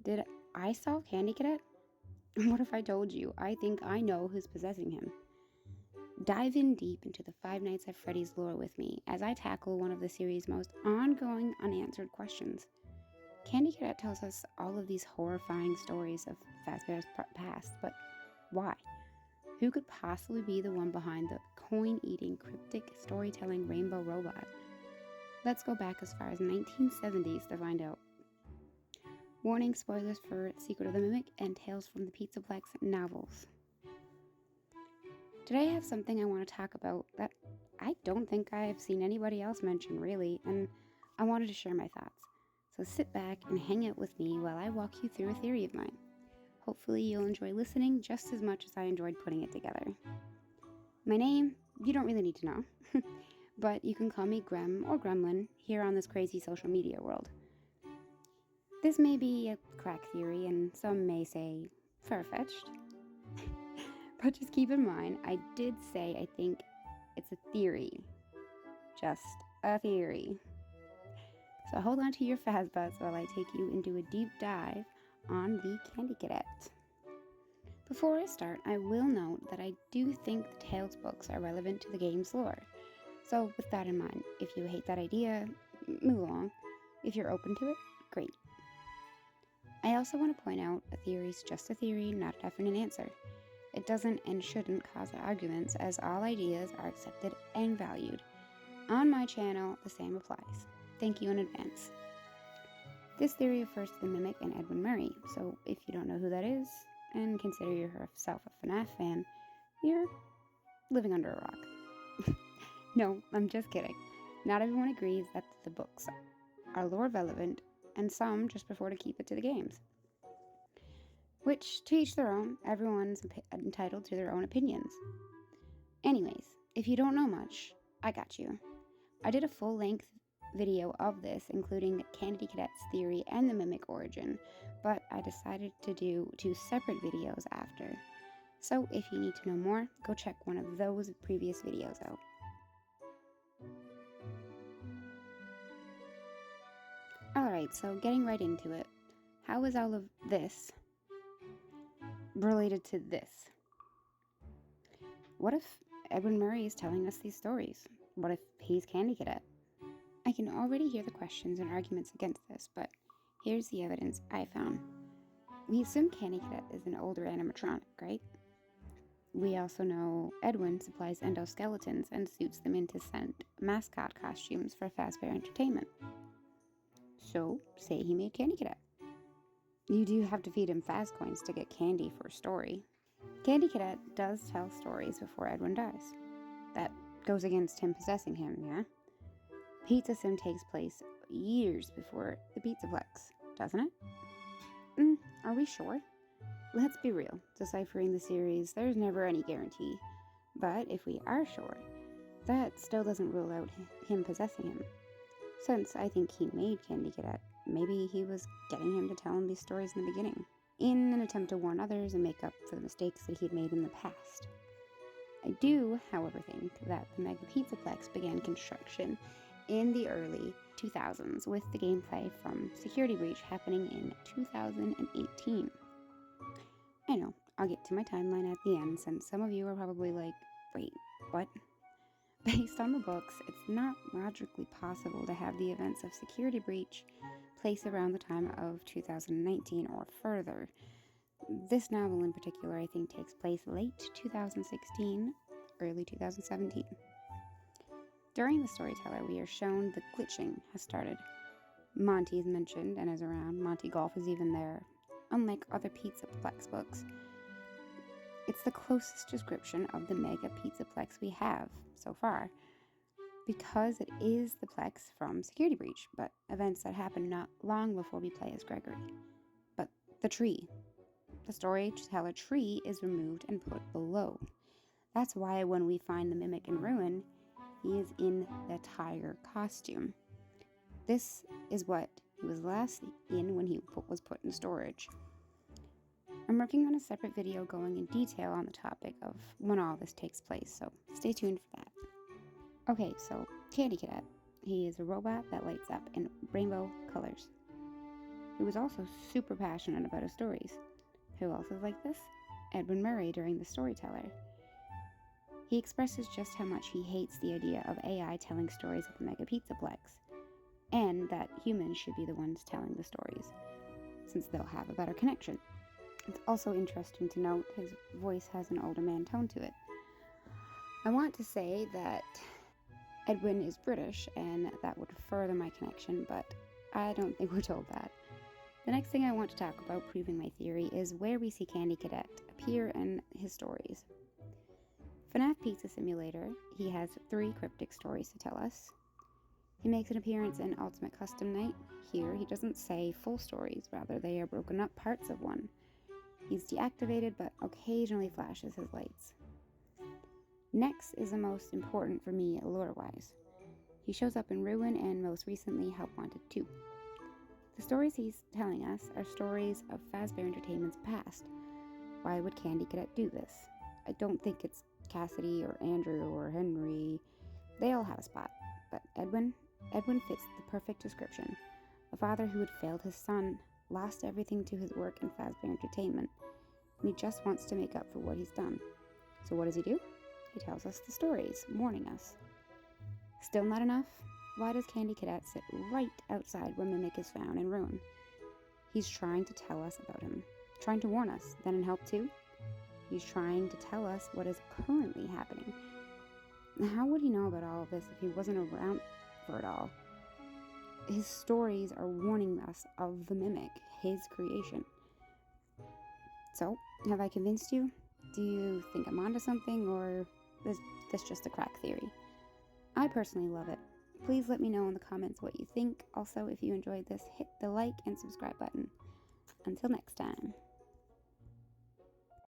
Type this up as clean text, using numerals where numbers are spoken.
Did I solve Candy Cadet? What if I told you I think I know who's possessing him? Dive in deep into the Five Nights at Freddy's lore with me as I tackle one of the series' most ongoing unanswered questions. Candy Cadet tells us all of these horrifying stories of Fazbear's past, but why? Who could possibly be the one behind the coin-eating, cryptic, storytelling rainbow robot? Let's go back as far as 1970s to find out. Warning: spoilers for Secret of the Mimic and Tales from the Pizzaplex novels. Today I have something I want to talk about that I don't think I have seen anybody else mention really, and I wanted to share my thoughts. So sit back and hang out with me while I walk you through a theory of mine. Hopefully you'll enjoy listening just as much as I enjoyed putting it together. My name, you don't really need to know, but you can call me Grem or Gremlin here on this crazy social media world. This may be a crack theory, and some may say far-fetched. But just keep in mind, I did say I think it's a theory. Just a theory. So hold on to your Fazbuzz while I take you into a deep dive on the Candy Cadet. Before I start, I will note that I do think the Tales books are relevant to the game's lore. So with that in mind, if you hate that idea, move along. If you're open to it, great. I also want to point out a theory is just a theory, not a definite answer. It doesn't and shouldn't cause arguments, as all ideas are accepted and valued. On my channel, the same applies. Thank you in advance. This theory refers to the Mimic and Edwin Murray, so if you don't know who that is, and consider yourself a FNAF fan, you're living under a rock. No, I'm just kidding. Not everyone agrees that the books are lore relevant, and some just prefer to keep it to the games. Which, to each their own, everyone's entitled to their own opinions. Anyways, if you don't know much, I got you. I did a full-length video of this, including Candy Cadet's theory and the Mimic origin, but I decided to do 2 separate videos after. So if you need to know more, go check one of those previous videos out. Alright, so getting right into it. How is all of this related to this? What if Edwin Murray is telling us these stories? What if he's Candy Cadet? I can already hear the questions and arguments against this, but here's the evidence I found. We assume Candy Cadet is an older animatronic, right? We also know Edwin supplies endoskeletons and suits them into scent mascot costumes for Fazbear Entertainment. So, say he made Candy Cadet. You do have to feed him Faz coins to get candy for a story. Candy Cadet does tell stories before Edwin dies. That goes against him possessing him, yeah? Pizza Sim takes place years before the Pizzaplex, doesn't it? Are we sure? Let's be real. Deciphering the series, there's never any guarantee. But if we are sure, that still doesn't rule out him possessing him. Since I think he made Candy Cadet, maybe he was getting him to tell him these stories in the beginning, in an attempt to warn others and make up for the mistakes that he'd made in the past. I do, however, think that the Mega Pizzaplex began construction in the early 2000s, with the gameplay from Security Breach happening in 2018. I know, I'll get to my timeline at the end, since some of you are probably like, wait, what? Based on the books, it's not logically possible to have the events of Security Breach place around the time of 2019 or further. This novel in particular, I think, takes place late 2016, early 2017. During the storyteller, we are shown the glitching has started. Monty is mentioned and is around. Monty Golf is even there. Unlike other Pizzaplex books, it's the closest description of the Mega Pizzaplex we have so far, because it is the Plex from Security Breach, but events that happen not long before we play as Gregory. But the tree. The storyteller tree is removed and put below. That's why when we find the Mimic in ruin, he is in the tiger costume. This is what he was last in when he was put in storage. I'm working on a separate video going in detail on the topic of when all this takes place, so stay tuned for that. Okay, so Candy Cadet. He is a robot that lights up in rainbow colors. who was also super passionate about his stories. Who else is like this? Edwin Murray during The Storyteller. He expresses just how much he hates the idea of AI telling stories at the Mega Pizzaplex, and that humans should be the ones telling the stories, since they'll have a better connection. It's also interesting to note his voice has an older man tone to it. I want to say that Edwin is British, and that would further my connection, but I don't think we're told that. The next thing I want to talk about proving my theory is where we see Candy Cadet appear in his stories. FNAF Pizza Simulator, he has 3 cryptic stories to tell us. He makes an appearance in Ultimate Custom Night. Here, he doesn't say full stories, rather they are broken up parts of one. He's deactivated, but occasionally flashes his lights. Next is the most important for me lore-wise. He shows up in Ruin and most recently Help Wanted 2. The stories he's telling us are stories of Fazbear Entertainment's past. Why would Candy Cadet do this? I don't think it's Cassidy or Andrew or Henry. They all have a spot. But Edwin fits the perfect description. A father who had failed his son, lost everything to his work in Fazbear Entertainment, and he just wants to make up for what he's done. So what does he do? He tells us the stories, warning us. Still not enough? Why does Candy Cadet sit right outside where Mimic is found in Ruin? He's trying to tell us about him, trying to warn us. Then in Help 2, he's trying to tell us what is currently happening. How would he know about all of this if he wasn't around for it all? His stories are warning us of the Mimic, his creation. So, have I convinced you? Do you think I'm onto something, or is this just a crack theory? I personally love it. Please let me know in the comments what you think. Also, if you enjoyed this, hit the like and subscribe button. Until next time.